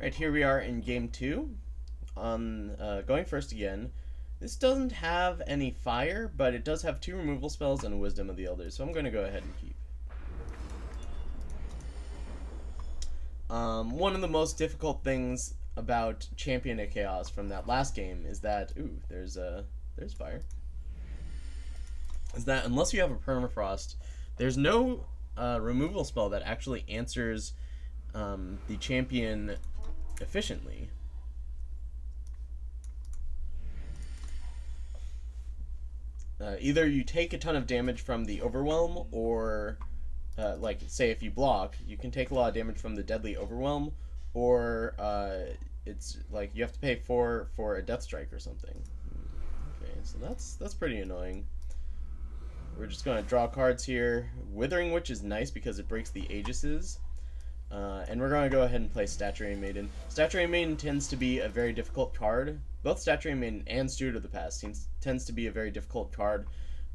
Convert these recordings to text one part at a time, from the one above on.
Right, here we are in game 2. Going first again. This doesn't have any fire, but it does have 2 removal spells and a Wisdom of the Elders, so I'm going to go ahead and keep. One of the most difficult things about Champion of Chaos from that last game is that, there's fire. Is that unless you have a Permafrost, there's no removal spell that actually answers the champion efficiently. Either you take a ton of damage from the Overwhelm, or like, say if you block, you can take a lot of damage from the Deadly Overwhelm, or it's like you have to pay 4 for a Deathstrike or something. Okay, so that's pretty annoying. We're just going to draw cards here. Withering Witch is nice because it breaks the Aegises. And we're going to go ahead and play Statuary Maiden. Statuary Maiden tends to be a very difficult card. Both Statuary Maiden and Steward of the Past tends to be a very difficult card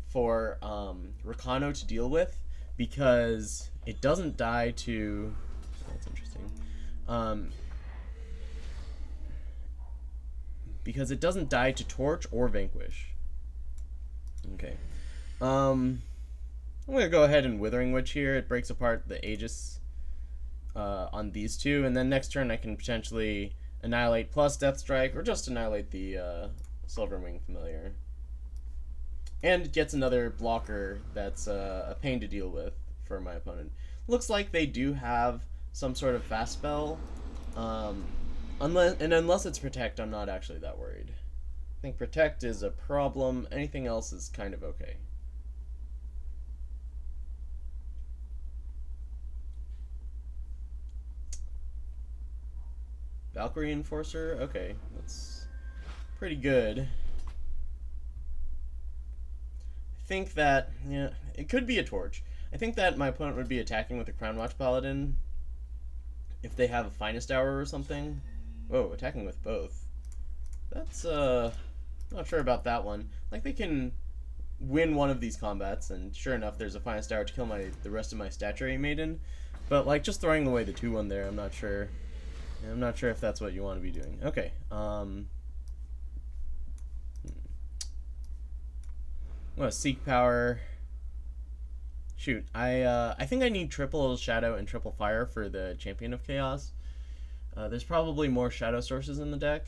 for Rakano to deal with, because it doesn't die to... That's interesting. Because it doesn't die to Torch or Vanquish. Okay. I'm going to go ahead and Withering Witch here. It breaks apart the Aegis on these two, and then next turn I can potentially Annihilate plus Deathstrike, or just Annihilate the Silverwing Familiar. And it gets another blocker that's a pain to deal with for my opponent. Looks like they do have some sort of fast spell. Unless it's Protect, I'm not actually that worried. I think Protect is a problem. Anything else is kind of okay. Valkyrie Enforcer? Okay, that's pretty good. I think that, yeah, it could be a Torch. I think that my opponent would be attacking with a Crown Watch Paladin if they have a Finest Hour or something. Whoa, attacking with both. That's, not sure about that one. Like, they can win one of these combats, and sure enough, there's a Finest Hour to kill the rest of my Statuary Maiden. But, like, just throwing away the 2-1 there, I'm not sure. I'm not sure if that's what you want to be doing. Okay. I'm gonna Seek Power. Shoot, I think I need triple Shadow and triple Fire for the Champion of Chaos. There's probably more Shadow sources in the deck.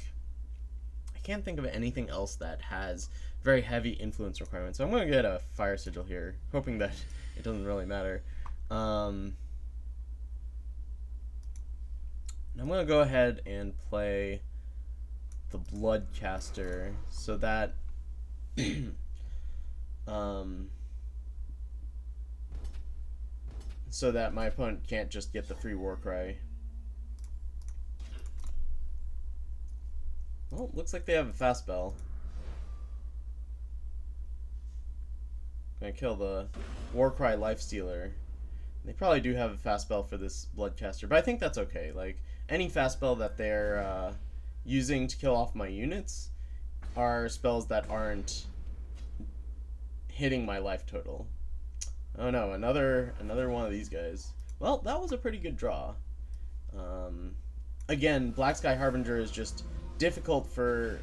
I can't think of anything else that has very heavy influence requirements, so I'm gonna get a Fire Sigil here, hoping that it doesn't really matter. I'm going to go ahead and play the Bloodcaster so that so that my opponent can't just get the free Warcry. Well, looks like they have a fast spell. Gonna kill the Warcry Lifestealer. They probably do have a fast spell for this Bloodcaster, but I think that's okay. Like, any fast spell that they're using to kill off my units are spells that aren't hitting my life total. Oh no, another one of these guys. Well, that was a pretty good draw. Again, Black Sky Harbinger is just difficult for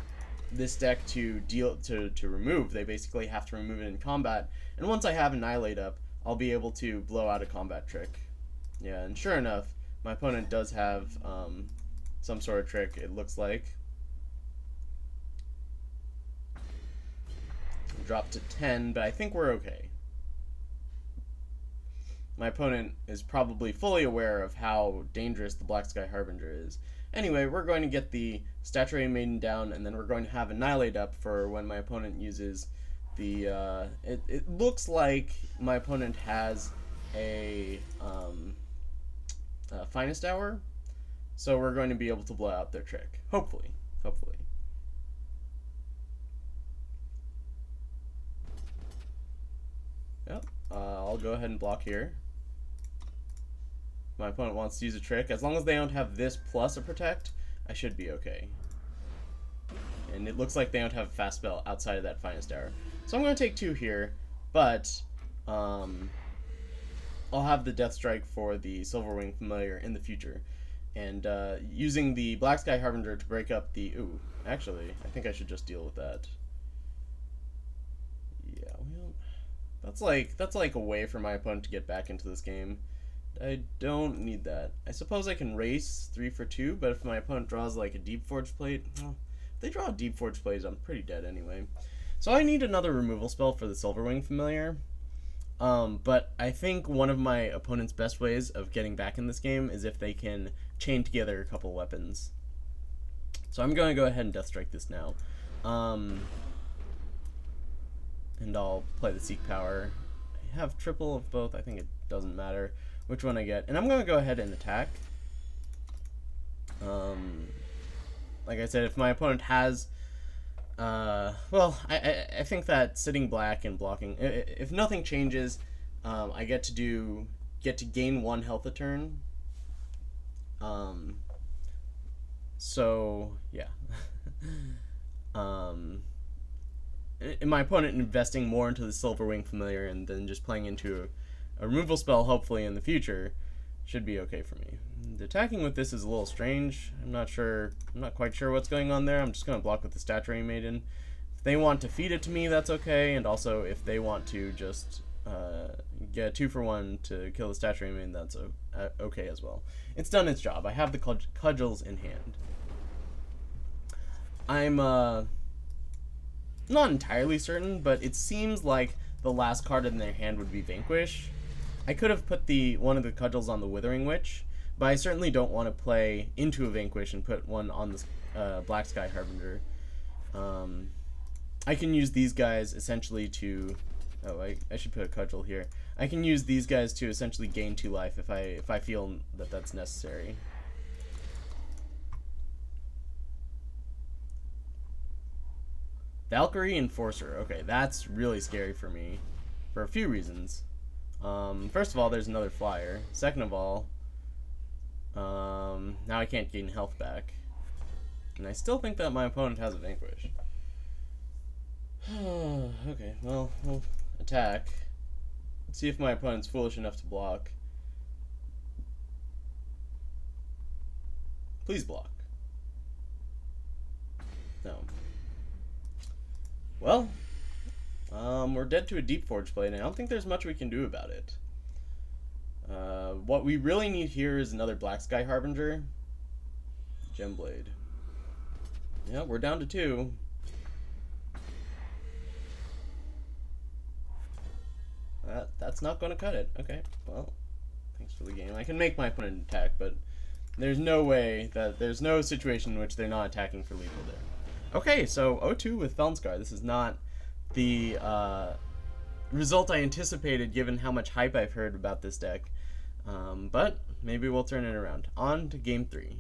this deck to remove. They basically have to remove it in combat, and once I have Annihilate up, I'll be able to blow out a combat trick. Yeah, and sure enough, my opponent does have some sort of trick, it looks like. Drop to 10, but I think we're okay. My opponent is probably fully aware of how dangerous the Black Sky Harbinger is. Anyway, we're going to get the Statuary Maiden down, and then we're going to have Annihilate up for when my opponent uses the... It looks like my opponent has a Finest Hour, so we're going to be able to blow out their trick. Hopefully. Yep, I'll go ahead and block here. My opponent wants to use a trick. As long as they don't have this plus a Protect, I should be okay. And it looks like they don't have a fast spell outside of that Finest Hour. So I'm going to take 2 here, but I'll have the Deathstrike for the Silverwing Familiar in the future. And using the Black Sky Harbinger to break up the... Ooh, actually, I think I should just deal with that. Yeah, well, that's like a way for my opponent to get back into this game. I don't need that. I suppose I can race 3 for 2, but if my opponent draws like a Deep Forge Plate, well, if they draw a Deep Forge Plate, I'm pretty dead anyway. So I need another removal spell for the Silverwing Familiar. But I think one of my opponent's best ways of getting back in this game is if they can chain together a couple weapons. So I'm going to go ahead and Deathstrike this now. And I'll play the Seek Power. I have triple of both. I think it doesn't matter which one I get. And I'm going to go ahead and attack. Like I said, if my opponent has... well, I think that sitting black and blocking... If nothing changes, I get to gain 1 health a turn. So, yeah. And my opponent investing more into the Silverwing Familiar and then just playing into a removal spell, hopefully in the future, should be okay for me. The attacking with this is a little strange. I'm not quite sure what's going on there. I'm just going to block with the Statuary Maiden. If they want to feed it to me, that's okay. And also, if they want to just get a 2 for 1 to kill the Statuary Maiden, that's okay as well. It's done its job. I have the cudgels in hand. I'm not entirely certain, but it seems like the last card in their hand would be Vanquish. I could have put one of the cudgels on the Withering Witch, but I certainly don't want to play into a Vanquish and put one on the Black Sky Harbinger. I can use these guys essentially to... Oh, I should put a cudgel here. I can use these guys to essentially gain 2 life if I feel that that's necessary. Valkyrie Enforcer. Okay, that's really scary for me for a few reasons. First of all, there's another flyer. Second of all, now I can't gain health back. And I still think that my opponent has a Vanquish. Okay, well, we'll attack. Let's see if my opponent's foolish enough to block. Please block. No. Well, we're dead to a Deep Forge Plate, and I don't think there's much we can do about it. What we really need here is another Black Sky Harbinger. Gemblade. Yeah, we're down to 2. That's not going to cut it. Okay, well, thanks for the game. I can make my opponent attack, but there's no way that... There's no situation in which they're not attacking for lethal there. Okay, so 0-2 with Felnscar. This is not the result I anticipated given how much hype I've heard about this deck. But maybe we'll turn it around. On to game 3.